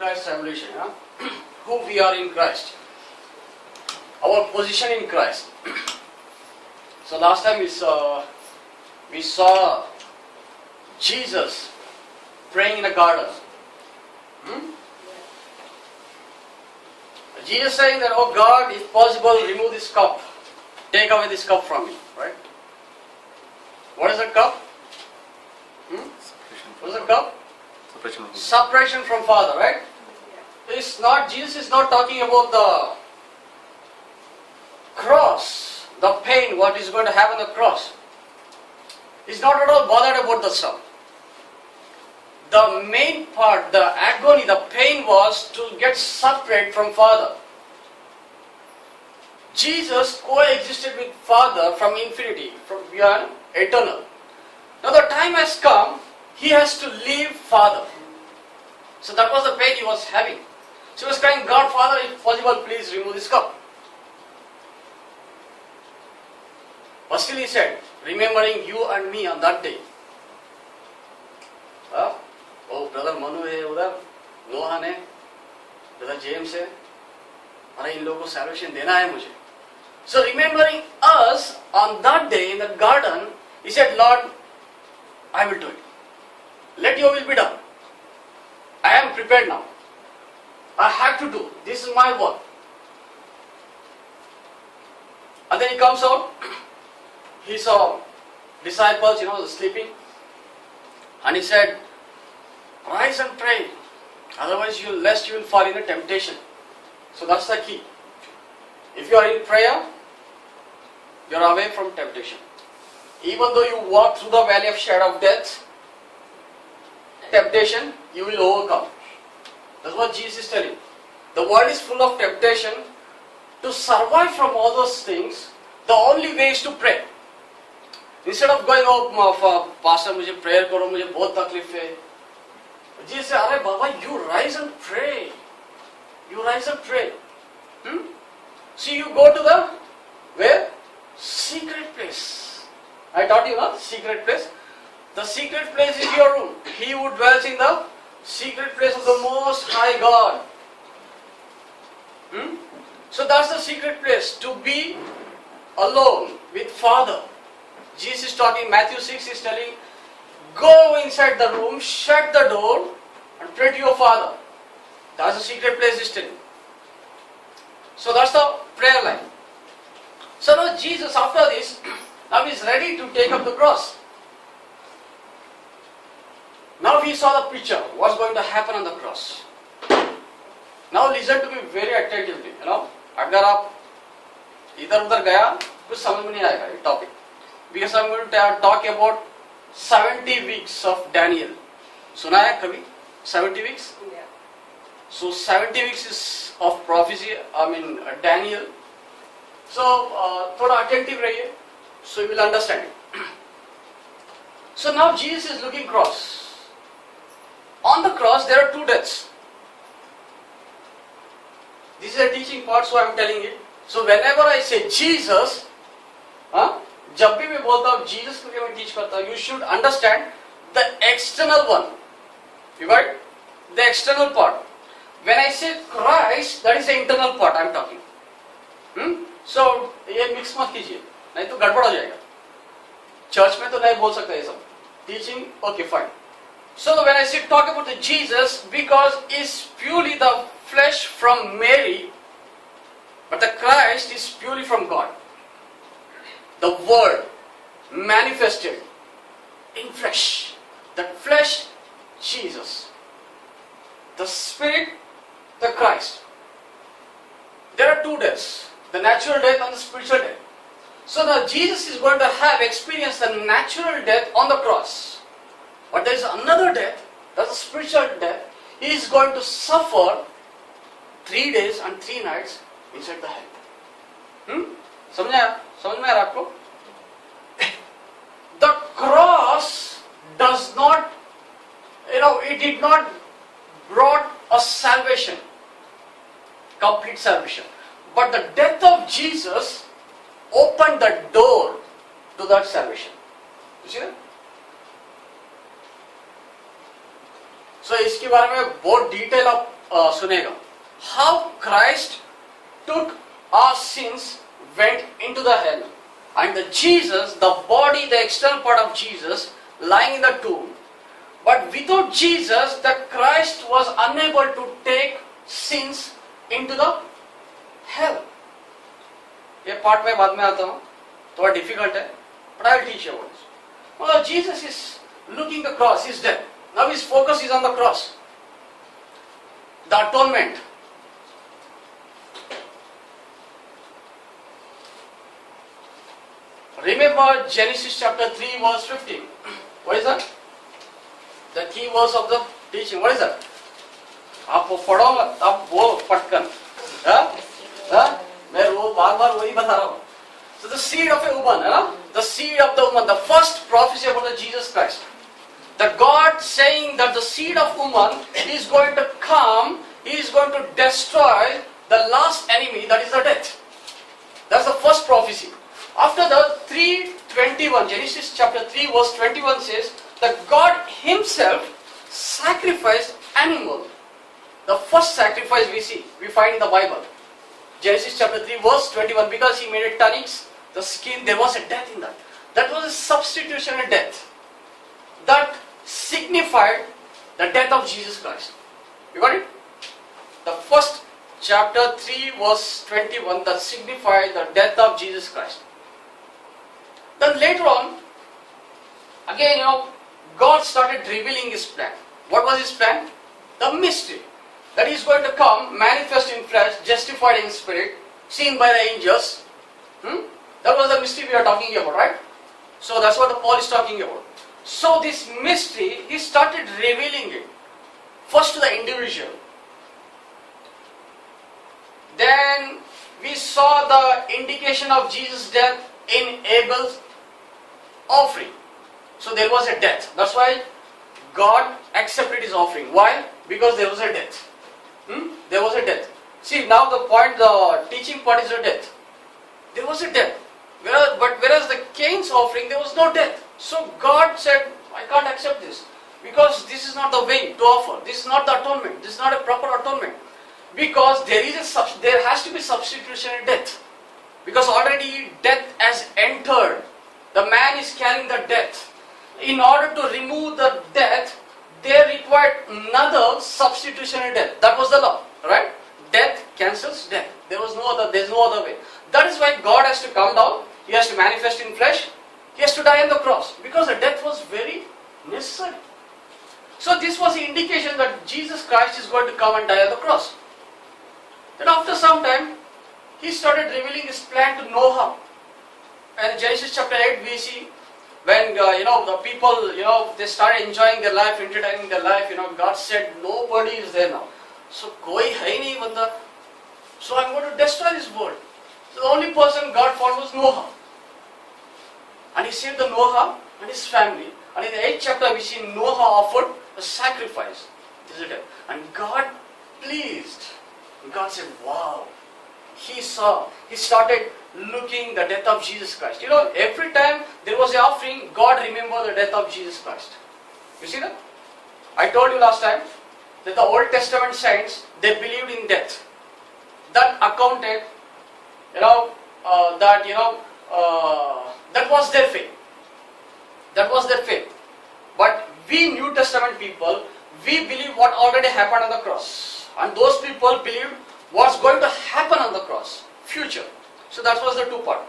Christ revelation, who we are in Christ, our position in Christ. So last time we saw Jesus praying in a garden. Jesus saying that, oh God, if possible, remove this cup, take away this cup from me, right? What is a cup? What is a cup? Separation from Father, right? Jesus is not talking about the cross, the pain, what is going to happen on the cross. He's not at all bothered about the stuff. The main part, the agony, the pain was to get separate from Father. Jesus coexisted with Father from infinity, from beyond eternal. Now the time has come, he has to leave Father. So that was the pain he was having. So he was crying, God, Father, if possible, please remove this cup. But still he said, remembering you and me on that day. Oh, brother Manu है उधर, लोहान है, brother James है, अरे इन लोगों को salvation देना है मुझे. So remembering us on that day in the garden, he said, Lord, I will do it. Let your will be done. I am prepared now. I have to do. This is my work. And then he comes out. He saw disciples, sleeping. And he said, rise and pray. Otherwise, lest you will fall in a temptation. So that's the key. If you are in prayer, you are away from temptation. Even though you walk through the valley of shadow of death, temptation, you will overcome. That's what Jesus is telling. The world is full of temptation. To survive from all those things, the only way is to pray. Instead of going, oh, Pastor, मुझे prayer करो, मुझे बहुत तकलीफ है. Jesus said, अरे बाबा, you rise and pray. You rise and pray. So you go to the, where? Secret place. I taught you, secret place. The secret place is your room. He who dwells in the secret place of the Most High God. So that's the secret place, to be alone with Father. Jesus is talking, Matthew 6 is telling, go inside the room, shut the door, and pray to your Father. That's the secret place is telling. So that's the prayer line. So now Jesus, after this, now is ready to take up the cross. Now we saw the picture, what's going to happen on the cross. Now listen to me very attentively. अगर आप इधर उधर गया कुछ समझ में नहीं आएगा ये topic. Because I'm going to talk about 70 weeks of Daniel. सुना है कभी 70 weeks? Yeah. So 70 weeks is of prophecy. Daniel. So थोड़ा attentive रहिए, so you will understand it. So now Jesus is looking cross. On the cross there are two deaths. This is a teaching part, so I am telling it. So whenever I say Jesus, जब भी मैं बोलता हूँ Jesus करके मैं teach करता हूँ, you should understand the external one. You got it? The external part. When I say Christ, that is the internal part I am talking. So ये mix मत कीजिए, नहीं तो गड़बड़ हो जाएगा. Church में तो नहीं बोल सकते ये सब. Teaching, okay, fine. So when I say talk about the Jesus, because it's purely the flesh from Mary, but the Christ is purely from God. The Word manifested in flesh. The flesh, Jesus. The Spirit, the Christ. There are two deaths, the natural death and the spiritual death. So now Jesus is going to have experienced the natural death on the cross. But there is another death, that's a spiritual death. He is going to suffer 3 days and 3 nights inside the hell. समझ में आ रहा आपको? The cross does not, it did not brought a salvation, complete salvation. But the death of Jesus opened the door to that salvation. You see that? So इसके बारे में बहुत detail सुनेगा. How Christ took our sins, went into the hell, and the Jesus, the body, the external part of Jesus, lying in the tomb. But without Jesus, the Christ was unable to take sins into the hell. ये part में बाद में आता हूँ, थोड़ा difficult है, but I will teach you about this. Well, Jesus is looking the cross, he's dead. Now his focus is on the cross. The atonement. Remember Genesis chapter 3 verse 15. What is that? The key verse of the teaching. What is that? आप वो पढ़ो मत, आप वो पटकन. मैं वो बार-बार वही बता रहा हूँ. So the seed of a woman, है ना? The seed of the woman, the first prophecy about the Jesus Christ. The God saying that the seed of woman is going to come, he is going to destroy the last enemy, that is the death. That's the first prophecy. After the 3:21, Genesis chapter 3 verse 21 says that God himself sacrificed animal. The first sacrifice we find in the Bible. Genesis chapter 3 verse 21, because he made it tunics, the skin, there was a death in that. That was a substitutionary death. That signified the death of Jesus Christ. You got it? The first chapter 3 verse 21, that signified the death of Jesus Christ. Then later on, again, God started revealing his plan. What was his plan? The mystery. That he is going to come, manifest in flesh, justified in spirit, seen by the angels. That was the mystery we are talking about, right? So that's what the Paul is talking about. So this mystery, he started revealing it. First to the individual. Then we saw the indication of Jesus' death in Abel's offering. So there was a death. That's why God accepted his offering. Why? Because there was a death. There was a death. See, now the point, the teaching part is a death. There was a death. Whereas the Cain's offering, there was no death. So God said, I can't accept this. Because this is not the way to offer. This is not the atonement. This is not a proper atonement. Because there has to be substitutionary death. Because already death has entered. The man is carrying the death. In order to remove the death, they required another substitutionary death. That was the law, right? Death cancels death. There's no other way. That is why God has to come down. He has to manifest in flesh. He has to die on the cross. Because the death was very necessary. So this was the indication that Jesus Christ is going to come and die on the cross. Then after some time, he started revealing his plan to Noah. And in Genesis chapter 8 we see, when the people, they started enjoying their life, entertaining their life, God said, nobody is there now. So koi hai nahi banda. So I'm going to destroy this world. So the only person God found was Noah. And he saved the Noah and his family. And in the 8th chapter we see Noah offered a sacrifice. And God pleased. And God said, wow. He started looking the death of Jesus Christ. Every time there was an offering, God remembered the death of Jesus Christ. You see that? I told you last time that the Old Testament saints, they believed in death. That accounted, that was their faith. That was their faith. But we New Testament people, we believe what already happened on the cross. And those people believed what's going to happen on the cross, future. So that was the two part.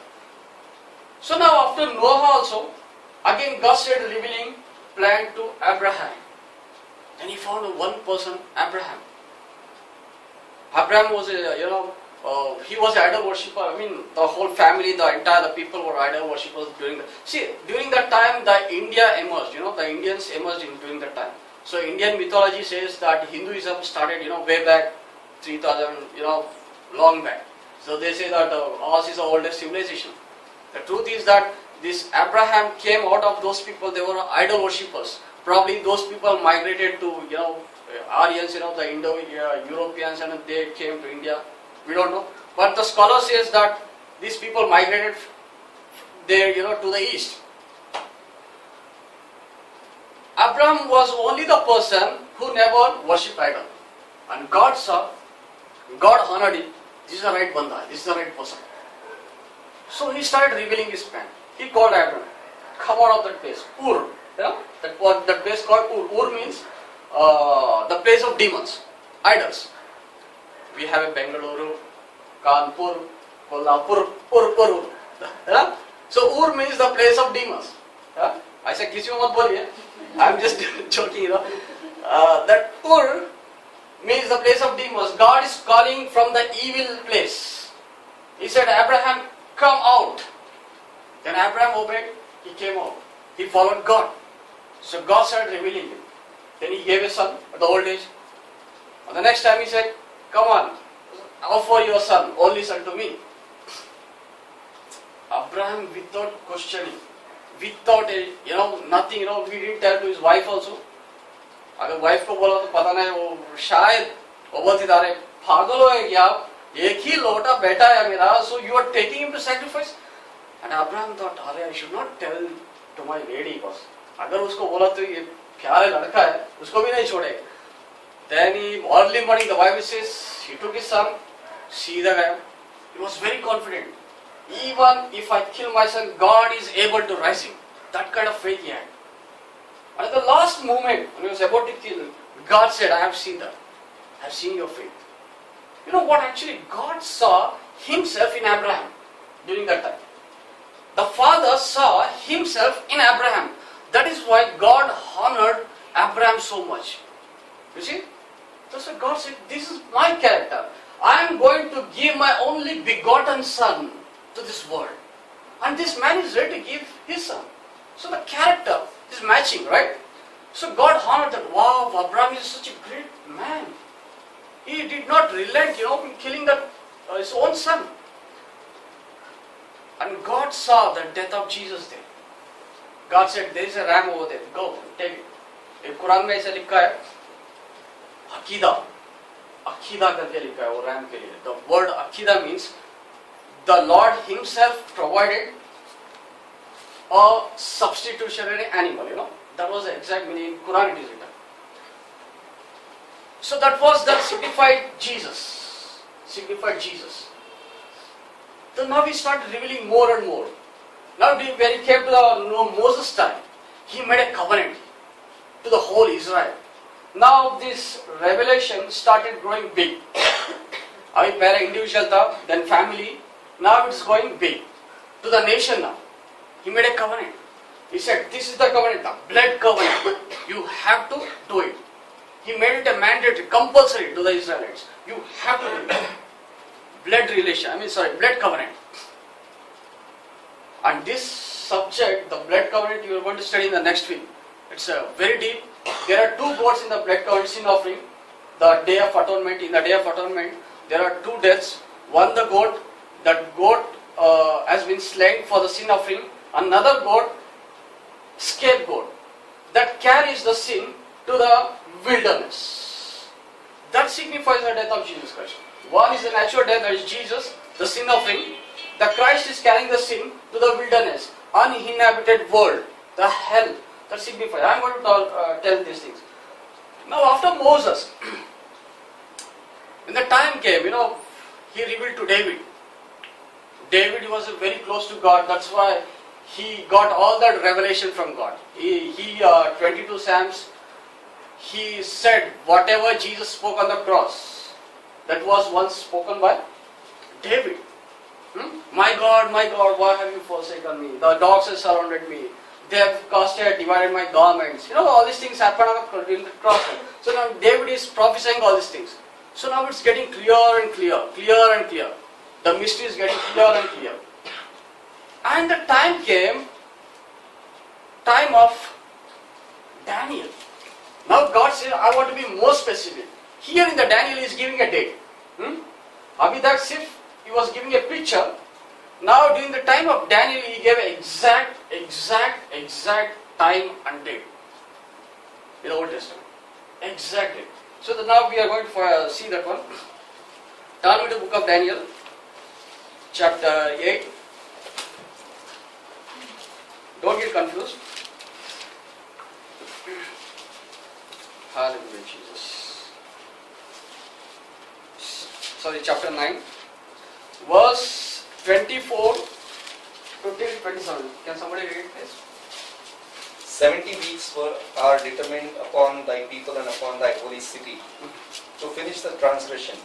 So now after Noah also, again God started revealing plan to Abraham. Then he found one person, Abraham. Abraham was he was an idol worshipper. I mean, the whole family, the people were idol worshippers during that time the India emerged, the Indians emerged during that time. So Indian mythology says that Hinduism started, way back 3000, long back. So they say that ours is the oldest civilization. The truth is that this Abraham came out of those people, they were idol worshippers. Probably those people migrated to, Aryans, the Indo-Europeans, and they came to India. We don't know. But the scholar says that these people migrated there, to the east. Abraham was only the person who never worshipped idol. And God saw, God honored him. This is the right banda, this is the right person. So he started revealing his plan. He called Abraham, come out of that place, Ur. You know, that place called Ur. Ur means the place of demons, idols. We have a Bengaluru, Kanpur, Kolhapur, Ur. Yeah? So Ur means the place of demons. Yeah? I said, किसी को मत बोलिए. I'm just joking, you know. That Ur means the place of demons. God is calling from the evil place. He said, Abraham, come out. Then Abraham obeyed. He came out. He followed God. So God started revealing him. Then he gave a son at the old age. And the next time he said, come on, offer your son, only son to me. Abraham, without questioning, without nothing, we didn't tell to his wife also. अगर wife को बोला तो पता नहीं वो शायद वो बोलती था अरे पागल हो गए क्या आप एक ही लोटा बेटा है मेरा so you are taking him to sacrifice. And Abraham thought अरे I should not tell to my lady boss. अगर उसको बोला तो ये प्यारे लड़का है उसको भी नहीं छोड़ेगा. Then early morning the Bible says he took his son, सीधा गया. He was very confident. Even if I kill my son, God is able to rise him. That kind of faith he had. And at the last moment, when he was about to kill, God said, I have seen that. I have seen your faith. You know what actually? God saw himself in Abraham during that time. The Father saw himself in Abraham. That is why God honored Abraham so much. You see? That's why God said, this is my character. I am going to give my only begotten son to this world. And this man is ready to give his son. So the character is matching, right? So God honored that. Wow, Abraham is such a great man. He did not relent, in killing his own son. And God saw the death of Jesus there. God said, there is a ram over there. Go, take it. एक कुरान में ऐसा लिखा है, अकीदा, अकीदा करके लिखा है वो रैम के लिए. The word अकीदा means the Lord Himself provided a substitutionary animal. That was the exact meaning in Quran. It is written. So that was the signified Jesus. Signified Jesus. Then now we started revealing more and more. Now when he came to the Moses time, he made a covenant to the whole Israel. Now this revelation started growing big. अभी पहले individual था, then family. Now it's going big to the nation now. He made a covenant. He said, this is the covenant, the blood covenant. You have to do it. He made it a mandatory, compulsory to the Israelites. You have to do it. Blood covenant. And this subject, the blood covenant, you are going to study in the next week. It's very deep. There are two goats in the blood covenant sin offering. The Day of Atonement. In the Day of Atonement, there are two deaths. One, the goat. That goat has been slain for the sin offering. Another goat, scapegoat, that carries the sin to the wilderness. That signifies the death of Jesus Christ. One is the natural death, that is Jesus, the sin offering. The Christ is carrying the sin to the wilderness, uninhabited world, the hell. That signifies. I am going to tell these things. Now after Moses, when the time came, he revealed to David. David was very close to God. That's why he got all that revelation from God. He 22 Psalms, he said whatever Jesus spoke on the cross, that was once spoken by David. My God, why have you forsaken me? The dogs have surrounded me. They have casted, divided my garments. All these things happen on the cross. So now David is prophesying all these things. So now it's getting clear and clear. The mystery is getting clear and clear. And the time came, time of Daniel. Now God said, I want to be more specific. Here in the Daniel he is giving a date. Abhi that's if he was giving a picture. Now during the time of Daniel he gave an exact time and date in the Old Testament. Exact date. So that now we are going to see that one. Turn to the book of Daniel, chapter 8. Don't get confused. Hallelujah, Jesus. chapter 9, verse 24 to till 27. Can somebody read it, please? 70 weeks are determined upon thy people and upon thy holy city to finish the transgression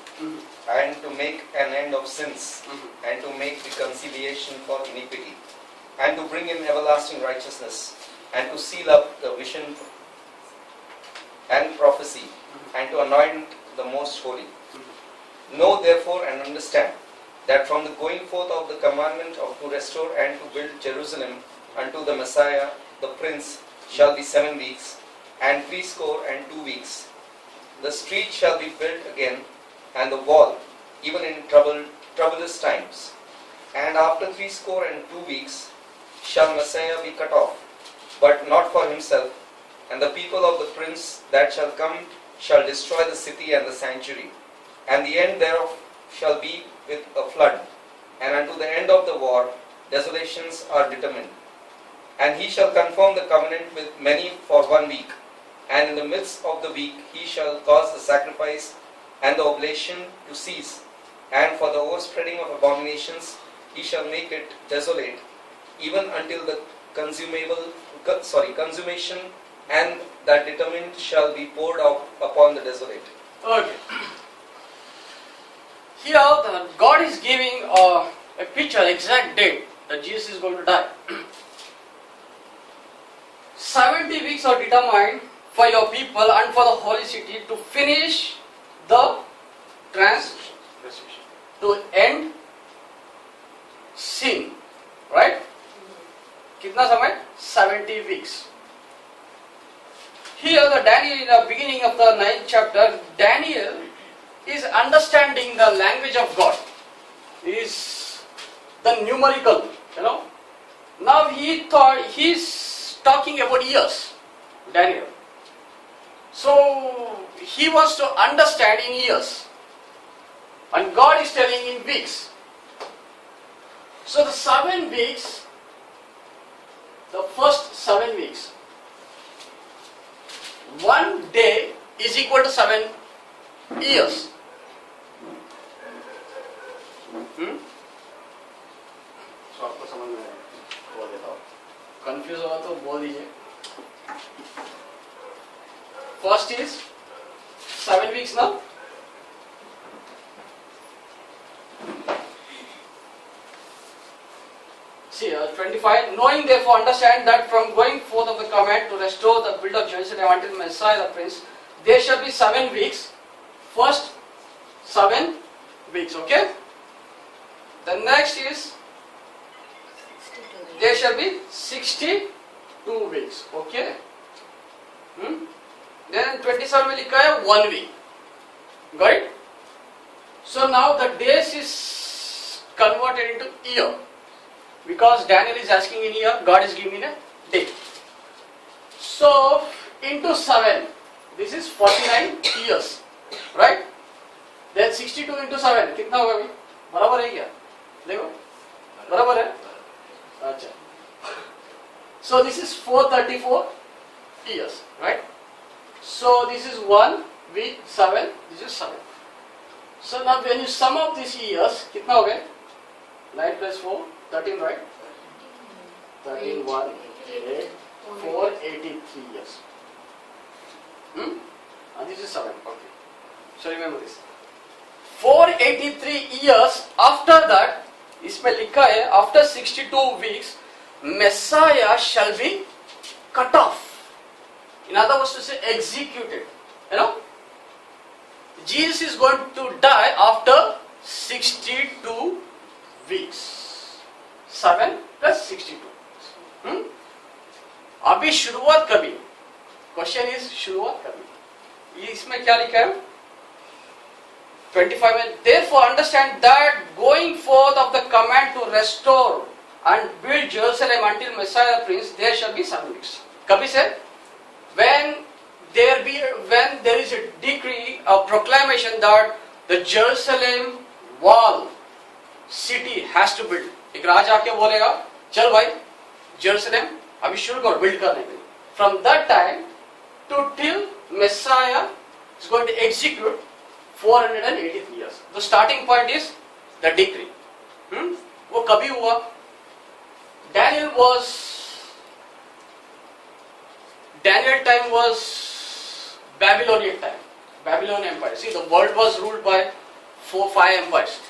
and to make an end of sins and to make reconciliation for iniquity and to bring in everlasting righteousness and to seal up the vision and prophecy and to anoint the most holy. Know therefore and understand that from the going forth of the commandment of to restore and to build Jerusalem unto the Messiah the Prince shall be 7 weeks, and 62 weeks. The street shall be built again, and the wall, even in troublous times. And after 62 weeks shall Messiah be cut off, but not for himself. And the people of the Prince that shall come shall destroy the city and the sanctuary, and the end thereof shall be with a flood. And unto the end of the war desolations are determined. And he shall confirm the covenant with many for 1 week. And in the midst of the week he shall cause the sacrifice and the oblation to cease. And for the overspreading of abominations he shall make it desolate, even until the consummation, and that determined shall be poured out upon the desolate. Okay. Here God is giving a picture, exact date that Jesus is going to die. 70 weeks are determined for your people and for the holy city to finish the transgression, to end sin. Right? कितना समय? 70 weeks. Here the Daniel, in the beginning of the 9th chapter, Daniel is understanding the language of God. Is the numerical, Now he's talking about years, Daniel. So he wants to understand in years, and God is telling in weeks. So the 7 weeks, the first 7 weeks, 1 day is equal to 7 years. So आपको समझ में बोल देता हूँ, confuse होगा तो बोल दीजिए. First is 7 weeks now. See, 25. Knowing therefore, understand that from going forth of the command to restore the build of Jerusalem until Messiah the Prince, there shall be 7 weeks. First 7 weeks, okay? The next is, there shall be 62 weeks, okay? Then 27 में लिखा है 1 week. Got it? So now the days is converted into year. Because Daniel is asking in year, God is giving a day. So into 7, this is 49 years. Right? Then 62 into 7, कितना होगा अभी? बराबर है क्या? देखो, बराबर है? अच्छा. So this is 434 years, right? So this is 1 week 7, this is 7. So now when you sum up these years, कितना हो गए? 9 plus 4, 13, right? 13, 1, 8, 4, 83 years. And this is 7, okay. So remember this. 483 years after that, इसमें लिखा है, after 62 weeks, Messiah shall be cut off. In other words, to say executed. Jesus is going to die after 62 weeks. 7 plus 62. अभी शुरुआत कभी? Question is शुरुआत कभी? इसमें क्या लिखा है? 25 में, therefore understand that going forth of the command to restore and build Jerusalem until Messiah the Prince, there shall be 7 weeks. कभी से? When there is a decree, a proclamation that the Jerusalem wall city has to build. एक राजा आके बोलेगा, चल भाई, Jerusalem अभी शुरू करो build करने के लिए. From that time to till Messiah is going to execute 483 years. The starting point is the decree. वो कभी हुआ? Daniel time was Babylonian time. Babylonian Empire. See, the world was ruled by 4-5 empires.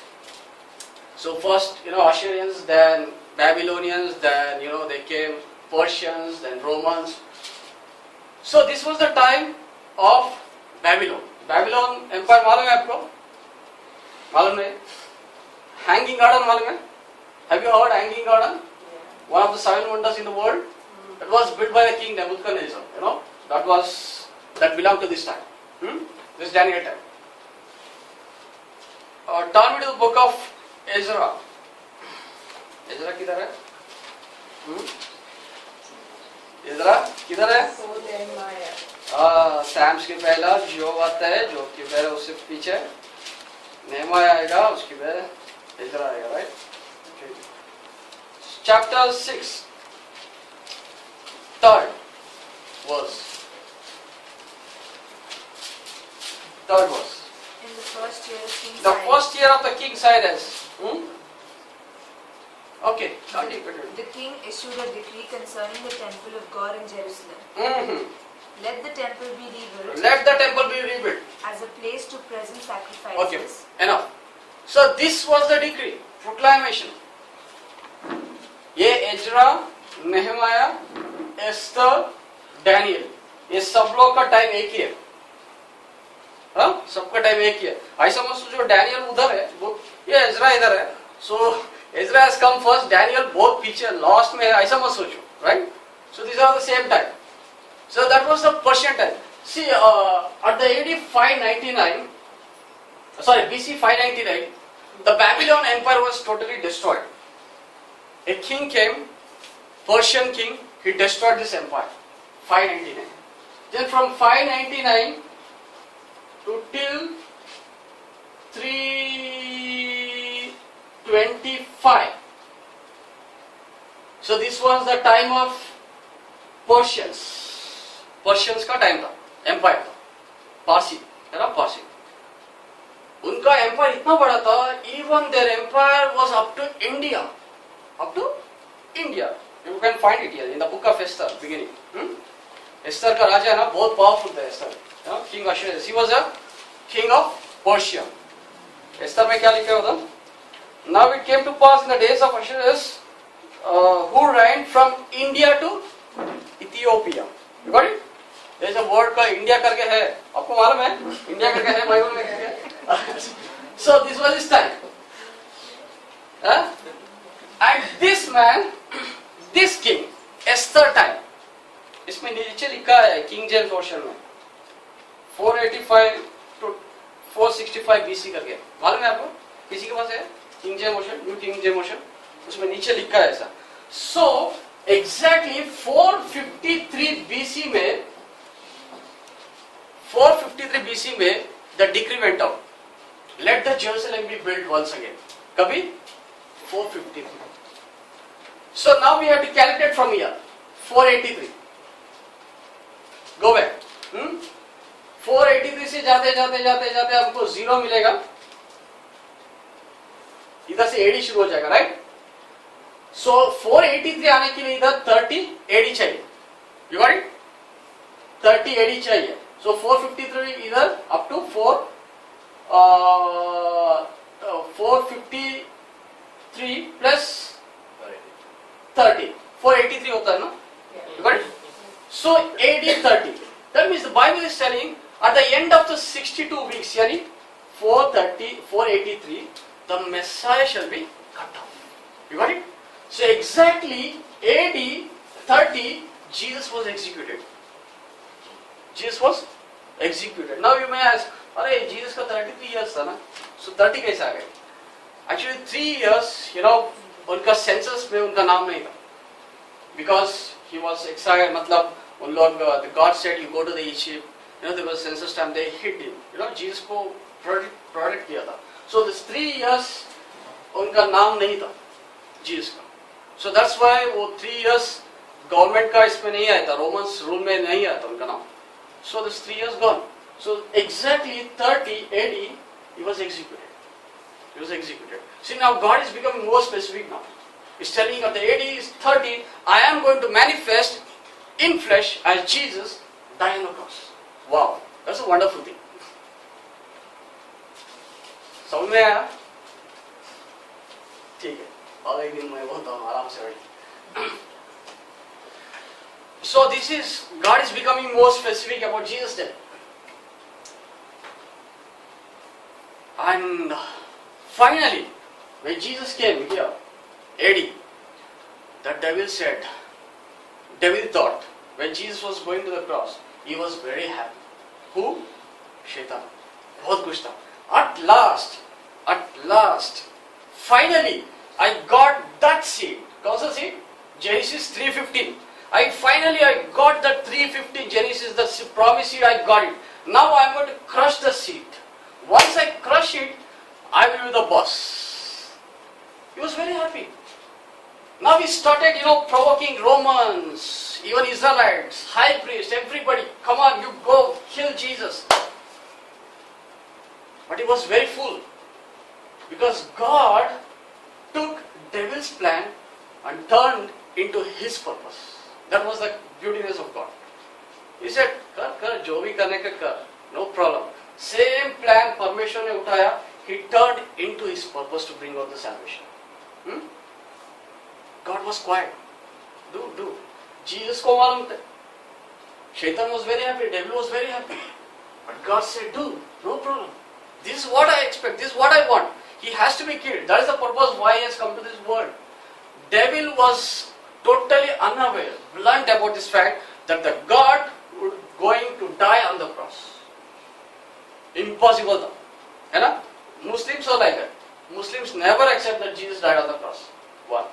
So first, Assyrians, then Babylonians, then they came Persians, then Romans. So this was the time of Babylon. Babylon Empire मालूम है आपको? मालूम नहीं? Hanging Garden मालूम है? Have you heard Hanging Garden? One of the 7 wonders in the world. It was built by the king Nebuchadnezzar. That belonged to this time. This Daniel time. Turn me to the book of Ezra. Ezra किधर है? Ezra किधर है? Sam's के पहला जो आता है, जो के पहले उससे पीछे नेहमाया आएगा, उसके पहले इज़रा आएगा, right? Chapter 6 third verse. In the first year of King The Cyrus, first year of the King Cyrus. Okay, the king issued a decree concerning the temple of God in Jerusalem. Let the temple be rebuilt. Let the temple be rebuilt. As a place to present sacrifices. Okay, enough. So this was the decree, proclamation. ये Ezra, नेहमाया, Esther, Daniel, ये सब लोग का time एक ही है. हाँ, सबका time एक ही है. ऐसा मत सोचो डैनियल उधर है, ये एजरा इधर है. So Ezra has come first, Daniel बहुत पीछे, लास्ट में है. ऐसा मत सोचो, right? So these are the same time. So that was the Persian time. See, at the AD 599, BC 599, the Babylon Empire was totally destroyed. A king came, Persian king, he destroyed this empire. 599. Then from 599 to till 325. So this was the time of Persians. Persians का time था, empire था, पारसी है ना, पारसी. उनका empire इतना बड़ा था, even their empire was up to India. You can find it here in the book of Esther beginning. Esther का राजा है ना, बहुत पावरफुल था Esther, king Ahasuerus. He was a king of Persia. Esther में क्या लिखा होता? Now it came to pass in the days of Ahasuerus who reigned from India to Ethiopia. You got it? There is a word called India करके है, आपको मालूम है? India करके है बाइबल में करके. So this was his time. And this man, this king, Esther time. इसमें नीचे लिखा है किंग जेम्स वर्जन में 485 to 465 BC करके. मालूम है आपको? किसी के पास है king James version, new king James version? उसमें नीचे लिखा है ऐसा. So exactly 453 BC में 453 BC में the decree went out. Let the Jerusalem be built once again. कभी? 453. So now we have to calculate from here. 483. Go back. 483 से जाते हमको 0 मिलेगा. इधर से AD शुरू हो जाएगा, राइट? So 483 आने के लिए इधर 30 AD चाहिए. You got it? 30 AD चाहिए. So 453 इधर up to 453 plus 30. 483 होता है ना? You got it? So AD 30. That means the Bible is telling at the end of the 62 weeks, यानी 483, the Messiah shall be cut off. You got it? So exactly AD 30, Jesus was executed. Now you may ask, अरे Jesus का 33 years था ना, so 30 कैसे आ गए? Actually 3 years, उनका census में उनका नाम नहीं था, because he was exiled. मतलब उन लोग, the God said you go to the Egypt, there was census time, they hid him. Jesus को प्रोटेक्ट किया था. So this 3 years उनका नाम नहीं था Jesus का. So that's why वो 3 years गवर्नमेंट का इसमें नहीं आया था, रोमन्स रूल में नहीं आया था उनका नाम. So this 3 years gone. So exactly 30 AD, he was executed. He was executed. See, now God is becoming more specific now. He's telling at the AD is 30, I am going to manifest in flesh as Jesus died on the cross. Wow, that's a wonderful thing. समझ में आया? ठीक है, और एक दिन मैं बोलता हूँ आराम से बैठ. So this is, God is becoming more specific about Jesus' death. And finally, when Jesus came here, AD, the devil said, devil thought, when Jesus was going to the cross, he was very happy. Who? Shaitan. बहुत खुश था. At last, finally, I got that seed. कौन सा seed? Genesis 3:15. I got that 3:15 Genesis, the promise seed, I got it. Now I am going to crush the seed. Once I crush it, I will be the boss. He was very happy. Now he started, provoking Romans, even Israelites, high priests, everybody. Come on, you go kill Jesus. But he was very full. Because God took devil's plan and turned into his purpose. That was the beautiness of God. He said, kar, jo bhi karne ka kar, no problem. Same plan Parmeshwar ne uthaya, he turned into his purpose to bring out the salvation. God was quiet. Do. Jesus ko malum tha. Shaitan was very happy, devil was very happy. But God said, do, no problem. This is what I expect, this is what I want. He has to be killed. That is the purpose why he has come to this world. Devil was totally unaware, blunt about this fact that the God would going to die on the cross. Impossible. है ना? Muslims are like that. Muslims never accept that Jesus died on the cross. One.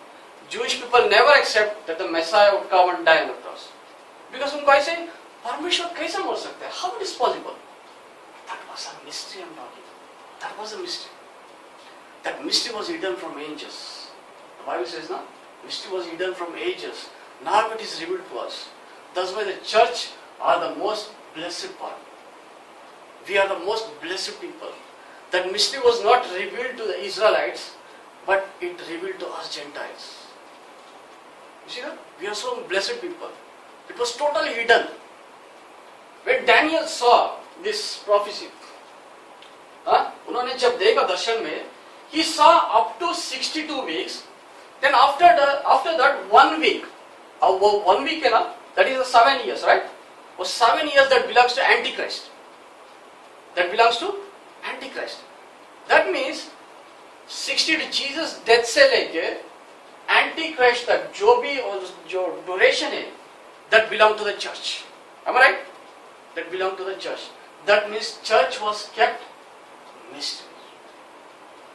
Jewish people never accept that the Messiah would come and die on the cross. Because उनको ऐसे परमेश्वर कैसे मर सकते हैं? How it is possible? That was a mystery I'm talking. That was a mystery. That mystery was hidden from angels. The Bible says, no? Mystery was hidden from ages. Now it is revealed to us. That's why the church are the most blessed part. We are the most blessed people. That mystery was not revealed to the Israelites, but it revealed to us Gentiles. You see that? We are so blessed people. It was totally hidden. When Daniel saw this prophecy, उन्होंने जब देखा दर्शन में, he saw up to 62 weeks. Then after that 1 week, 1 week है ना, that is the 7 years, right? Or 7 years that belongs to Antichrist. That belongs to Antichrist. That means 60 to Jesus death से लेके Antichrist तक जो भी जो duration है, that belong to the church. Am I right? That belong to the church. That means church was kept mystery.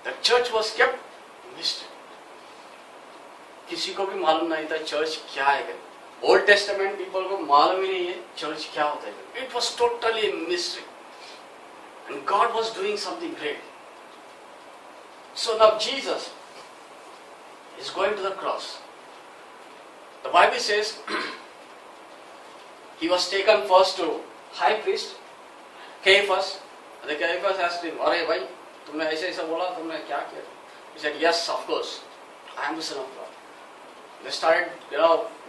The church was kept mystery. किसी को भी मालूम नहीं था चर्च क्या है. ओल्ड टेस्टामेंट पीपल को मालूम ही नहीं है चर्च क्या होता है. It was totally a mystery. And God was doing something great. So now Jesus is going to the cross. The Bible says he was taken first to high priest Caiaphas. The Caiaphas asked him, "अरे भाई, तुमने ऐसे ऐसा बोला, तुमने क्या किया?" He said, "Yes, of course, I am the Son of God." They started,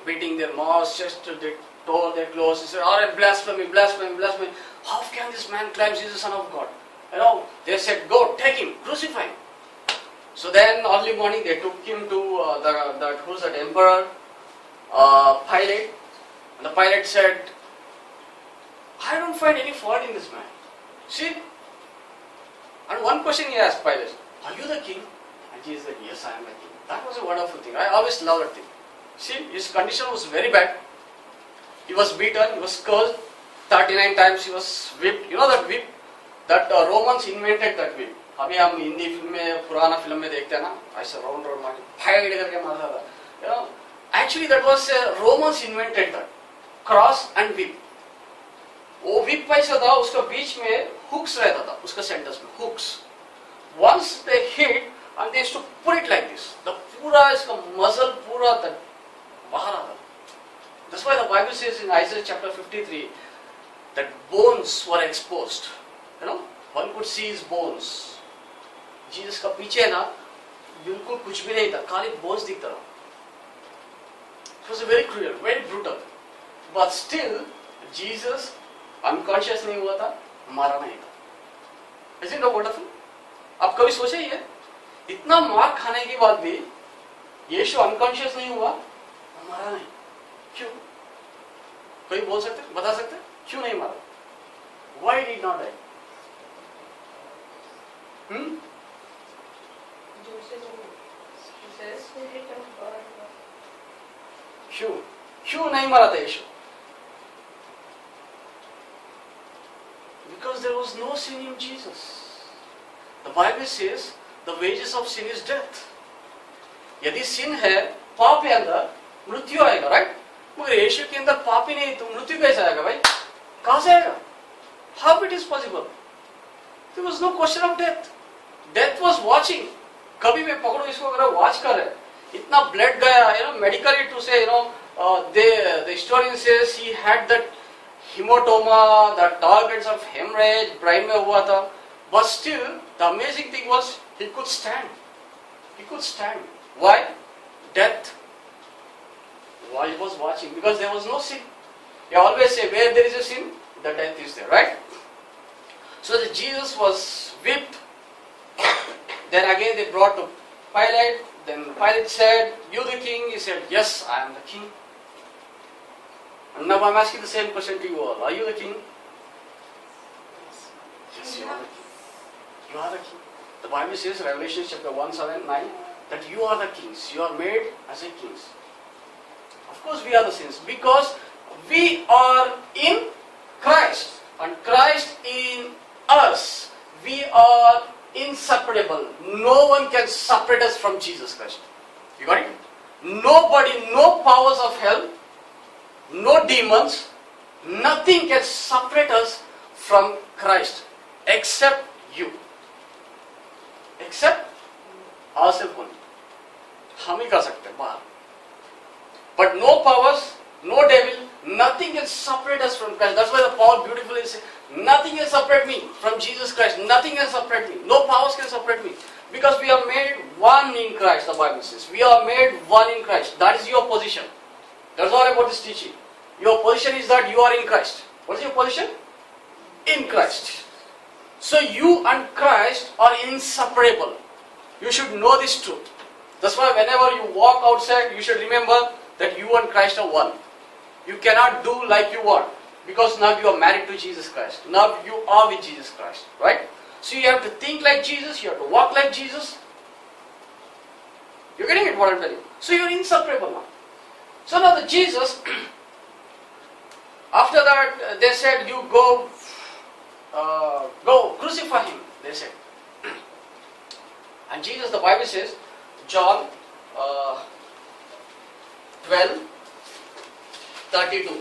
beating their mouths, just they tore their clothes. They said, "Alright, blasphemy, blasphemy, blasphemy! How can this man claim he is the Son of God?" They said, "Go, take him, crucify him." So then, early morning, they took him to who's that emperor, Pilate. And the Pilate said, "I don't find any fault in this man. See?" And one question he asked Pilate, "Are you the king?" And Jesus said, "Yes, I am the king." That was a wonderful thing. I always loved that thing. See, his condition was very bad. He was beaten, he was scourged 39 times, he was whipped. You know that whip? That Romans invented that whip. अभी हम Hindi film में पुराना film में देखते हैं ना, ऐसे round round मार के फाइट करके मारता था. Actually that was Romans invented that. Cross and whip. वो whip पैसा था, उसका बीच में hooks रहता था, उसका सेंटर्स में hooks. Once they hit and they used to put it like this, the पूरा इसका muscle पूरा बाहर आता. That's why the Bible says in Isaiah chapter 53, that bones were exposed. You know, one could see his bones. Jesus का पीछे ना बिल्कुल कुछ भी नहीं था, खाली bones दिखता था. It was very cruel, very brutal. But still, Jesus unconscious नहीं हुआ था, मारा नहीं था. Isn't it wonderful? आप कभी सोचे ये? इतना मार खाने के बाद भी यीशु अनकॉन्शियस नहीं हुआ, मारा नहीं. क्यों? कोई बोल सकते, बता सकते, क्यों नहीं मारा? Why did not die? क्यों नहीं मारा था यीशु? Because there was no sin in Jesus. The Bible says the wages of sin is death. यदि sin है, पाप है अंदर, मृत्यु आएगा, राइट? मगर यीशु के अंदर पाप ही नहीं तो मृत्यु कैसे आएगा भाई? कहां से आएगा? How it is possible? There was no question of death. Death was watching. कभी मैं पकड़ो इसको अगर वॉच कर रहे, इतना ब्लड गया, medically to say, the historian says he had that hematoma, the targets of hemorrhage, brain में हुआ था, but still the amazing thing was he could stand. He could stand. Why? Death. Why he was watching? Because there was no sin. They always say where there is a sin, the death is there, right? So that Jesus was whipped. Then again they brought to Pilate. Then Pilate said, "You the king?" He said, "Yes, I am the king." And now I'm asking the same question to you all. Are you the king? Yes, you are the king. You are the king. The Bible says, Revelation chapter 1:7-9, that you are the kings. You are made as a kings. Of course we are the saints because we are in Christ. And Christ in us. We are inseparable. No one can separate us from Jesus Christ. You got it? Nobody, no powers of hell, no demons, nothing can separate us from Christ except you. Except ourselves only. हम ही कर सकते हैं बाहर. But no powers, no devil, nothing can separate us from Christ. That's why the Paul beautifully says, nothing can separate me from Jesus Christ. Nothing can separate me. No powers can separate me. Because we are made one in Christ, the Bible says. We are made one in Christ. That is your position. That's all about this teaching. Your position is that you are in Christ. What is your position? In Christ. So you and Christ are inseparable. You should know this truth. That's why whenever you walk outside, you should remember that you and Christ are one. You cannot do like you want. Because now you are married to Jesus Christ. Now you are with Jesus Christ. Right? So you have to think like Jesus. You have to walk like Jesus. You're getting it what I'm telling you. So you're inseparable now. So now the Jesus, after that they said, you go crucify him. They said. And Jesus, the Bible says, John 12:32.